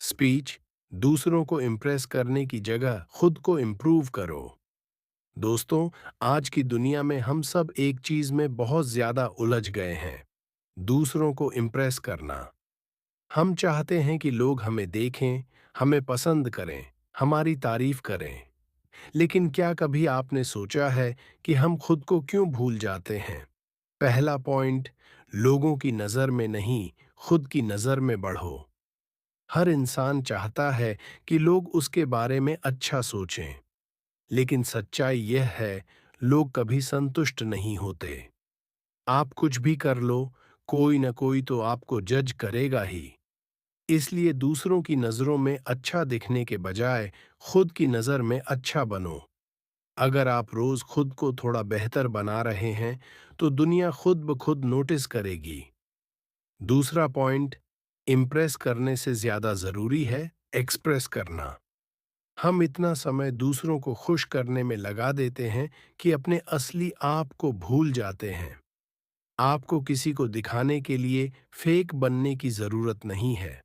Speech. दूसरों को impress करने की जगह खुद को इम्प्रूव करो। दोस्तों, आज की दुनिया में हम सब एक चीज में बहुत ज्यादा उलझ गए हैं, दूसरों को इम्प्रेस करना। हम चाहते हैं कि लोग हमें देखें, हमें पसंद करें, हमारी तारीफ करें। लेकिन क्या कभी आपने सोचा है कि हम खुद को क्यों भूल जाते हैं? पहला पॉइंट, लोगों की नज़र में नहीं, खुद की नज़र में बढ़ो। हर इंसान चाहता है कि लोग उसके बारे में अच्छा सोचें, लेकिन सच्चाई यह है, लोग कभी संतुष्ट नहीं होते। आप कुछ भी कर लो, कोई न कोई तो आपको जज करेगा ही। इसलिए दूसरों की नज़रों में अच्छा दिखने के बजाय खुद की नज़र में अच्छा बनो। अगर आप रोज खुद को थोड़ा बेहतर बना रहे हैं, तो दुनिया खुद ब खुद नोटिस करेगी। दूसरा पॉइंट, इम्प्रेस करने से ज्यादा जरूरी है एक्सप्रेस करना। हम इतना समय दूसरों को खुश करने में लगा देते हैं कि अपने असली आप को भूल जाते हैं। आपको किसी को दिखाने के लिए फेक बनने की जरूरत नहीं है।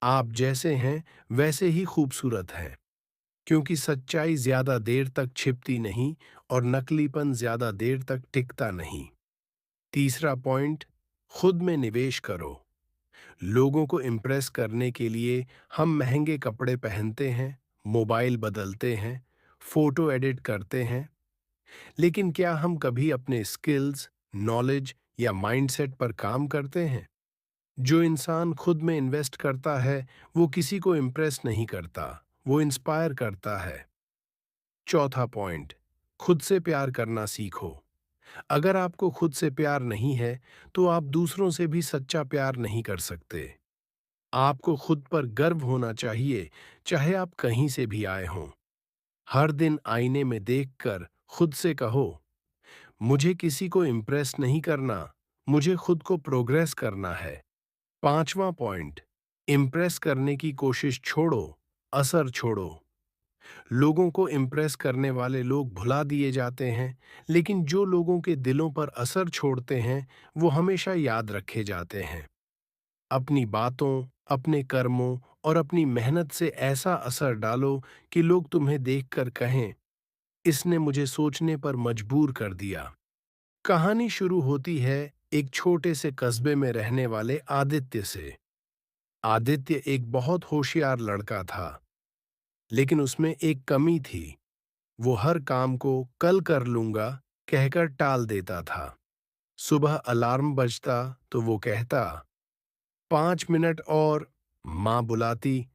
आप जैसे हैं वैसे ही खूबसूरत हैं, क्योंकि सच्चाई ज्यादा देर तक छिपती नहीं और नकलीपन ज्यादा देर तक टिकता नहीं। तीसरा पॉइंट, खुद में निवेश करो। लोगों को इम्प्रेस करने के लिए हम महंगे कपड़े पहनते हैं, मोबाइल बदलते हैं, फोटो एडिट करते हैं, लेकिन क्या हम कभी अपने स्किल्स, नॉलेज या माइंडसेट पर काम करते हैं? जो इंसान खुद में इन्वेस्ट करता है, वो किसी को इम्प्रेस नहीं करता, वो इंस्पायर करता है। चौथा पॉइंट, खुद से प्यार करना सीखो। अगर आपको खुद से प्यार नहीं है, तो आप दूसरों से भी सच्चा प्यार नहीं कर सकते। आपको खुद पर गर्व होना चाहिए, चाहे आप कहीं से भी आए हों। हर दिन आईने में देखकर खुद से कहो, मुझे किसी को इम्प्रेस नहीं करना, मुझे खुद को प्रोग्रेस करना है। पांचवा पॉइंट, इम्प्रेस करने की कोशिश छोड़ो, असर छोड़ो। लोगों को इम्प्रेस करने वाले लोग भुला दिए जाते हैं, लेकिन जो लोगों के दिलों पर असर छोड़ते हैं, वो हमेशा याद रखे जाते हैं। अपनी बातों, अपने कर्मों और अपनी मेहनत से ऐसा असर डालो कि लोग तुम्हें देखकर कहें, इसने मुझे सोचने पर मजबूर कर दिया। कहानी शुरू होती है एक छोटे से कस्बे में रहने वाले आदित्य से। आदित्य एक बहुत होशियार लड़का था, लेकिन उसमें एक कमी थी। वो हर काम को कल कर लूंगा कहकर टाल देता था। सुबह अलार्म बजता तो वो कहता, 5 मिनट और। माँ बुलाती,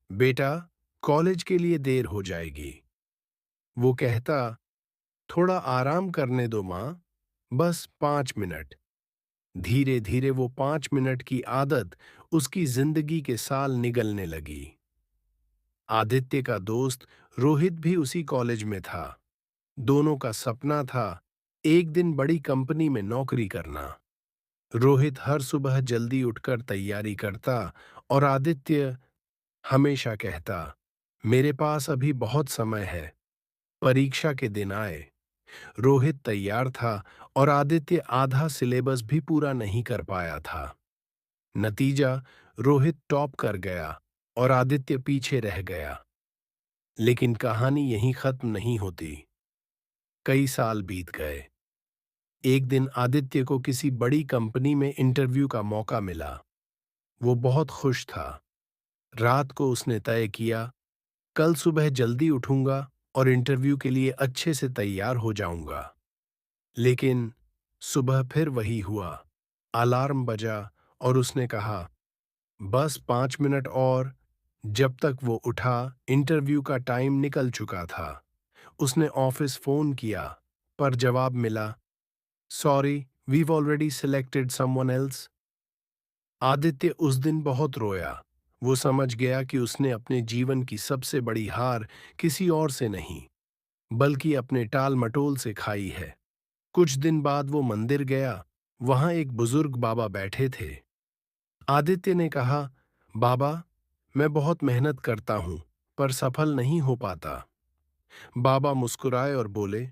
बेटा, कॉलेज के लिए देर हो जाएगी। वो कहता, थोड़ा आराम करने दो माँ, बस 5 मिनट। धीरे धीरे वो 5 मिनट की आदत उसकी जिंदगी के साल निगलने लगी। आदित्य का दोस्त रोहित भी उसी कॉलेज में था। दोनों का सपना था एक दिन बड़ी कंपनी में नौकरी करना। रोहित हर सुबह जल्दी उठकर तैयारी करता और आदित्य हमेशा कहता, मेरे पास अभी बहुत समय है। परीक्षा के दिन आए। रोहित तैयार था और आदित्य आधा सिलेबस भी पूरा नहीं कर पाया था। नतीजा, रोहित टॉप कर गया और आदित्य पीछे रह गया। लेकिन कहानी यहीं खत्म नहीं होती। कई साल बीत गए। एक दिन आदित्य को किसी बड़ी कंपनी में इंटरव्यू का मौका मिला। वो बहुत खुश था। रात को उसने तय किया, कल सुबह जल्दी उठूंगा और इंटरव्यू के लिए अच्छे से तैयार हो जाऊंगा। लेकिन सुबह फिर वही हुआ। अलार्म बजा और उसने कहा, बस 5 मिनट और। जब तक वो उठा, इंटरव्यू का टाइम निकल चुका था। उसने ऑफिस फोन किया, पर जवाब मिला, sorry, we've already selected someone else. Aditya उस दिन बहुत रोया। वो समझ गया कि उसने अपने जीवन की सबसे बड़ी हार किसी और से नहीं, बल्कि अपने टाल मटोल से खाई है। कुछ दिन बाद वो मंदिर गया। वहां एक बुजुर्ग बाबा बैठे थे। आदित्य ने कहा, बाबा, मैं बहुत मेहनत करता हूं, पर सफल नहीं हो पाता। बाबा मुस्कुराए और बोले,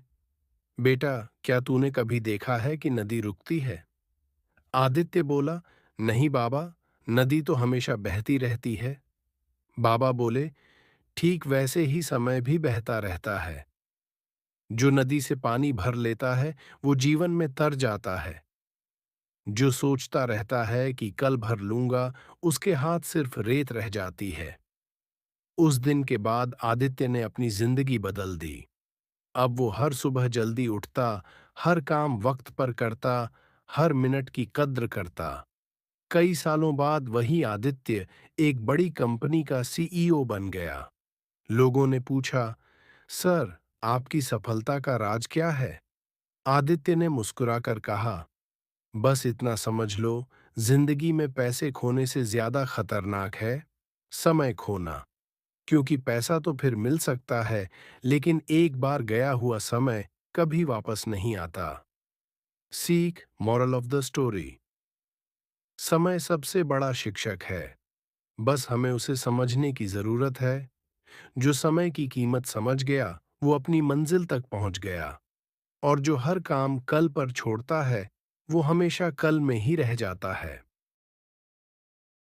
बेटा, क्या तूने कभी देखा है कि नदी रुकती है? आदित्य बोला, नहीं बाबा, नदी तो हमेशा बहती रहती है। बाबा बोले, ठीक वैसे ही समय भी बहता रहता है। जो नदी से पानी भर लेता है, वो जीवन में तर जाता है। जो सोचता रहता है कि कल भर लूंगा, उसके हाथ सिर्फ रेत रह जाती है। उस दिन के बाद आदित्य ने अपनी जिंदगी बदल दी। अब वो हर सुबह जल्दी उठता, हर काम वक्त पर करता, हर मिनट की कद्र करता। कई सालों बाद वही आदित्य एक बड़ी कंपनी का सीईओ बन गया। लोगों ने पूछा, सर, आपकी सफलता का राज क्या है? आदित्य ने मुस्कुराकर कहा, बस इतना समझ लो, जिंदगी में पैसे खोने से ज्यादा खतरनाक है समय खोना। क्योंकि पैसा तो फिर मिल सकता है, लेकिन एक बार गया हुआ समय कभी वापस नहीं आता। सीख, मॉरल ऑफ द स्टोरी। समय सबसे बड़ा शिक्षक है, बस हमें उसे समझने की जरूरत है। जो समय की कीमत समझ गया, वो अपनी मंजिल तक पहुंच गया। और जो हर काम कल पर छोड़ता है, वो हमेशा कल में ही रह जाता है।